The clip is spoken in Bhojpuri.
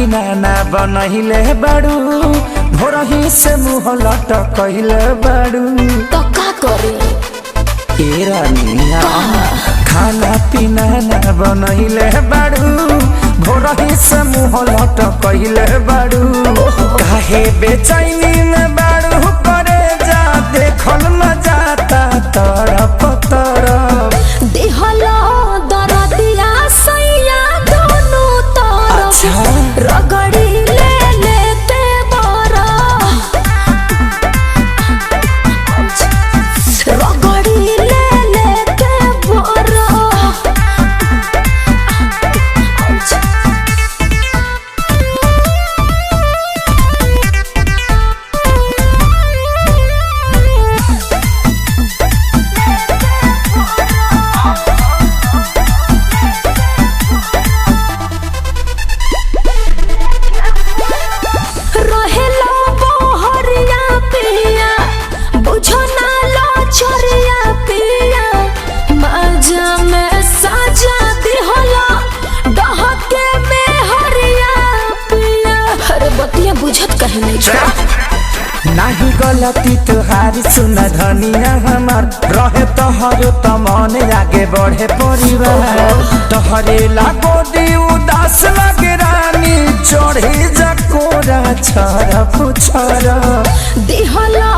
पीना ना बनहिले बाड़ू भोरही से मुँह लटकइले बाड़ू तो का करे ए रानिया खाना पीना ना बनहिले बाड़ू भोरही से मुँह लटकइले बाड़ू काहे बेचैनी में बाड़ू करे जा देखल न जाता तरफ तरफ देहला दरदिया सैया दोनों तरफ रगड़ी ले लेते बरा रगड़ी ले लेते बरा नाही गलती तुहारी सुन धनिया हमार रहे तोहरो त मन आगे बढ़े परिवार तोहरे लागो दी उदास लगे रानी चढ़े जकोरा छर पुछर दिहला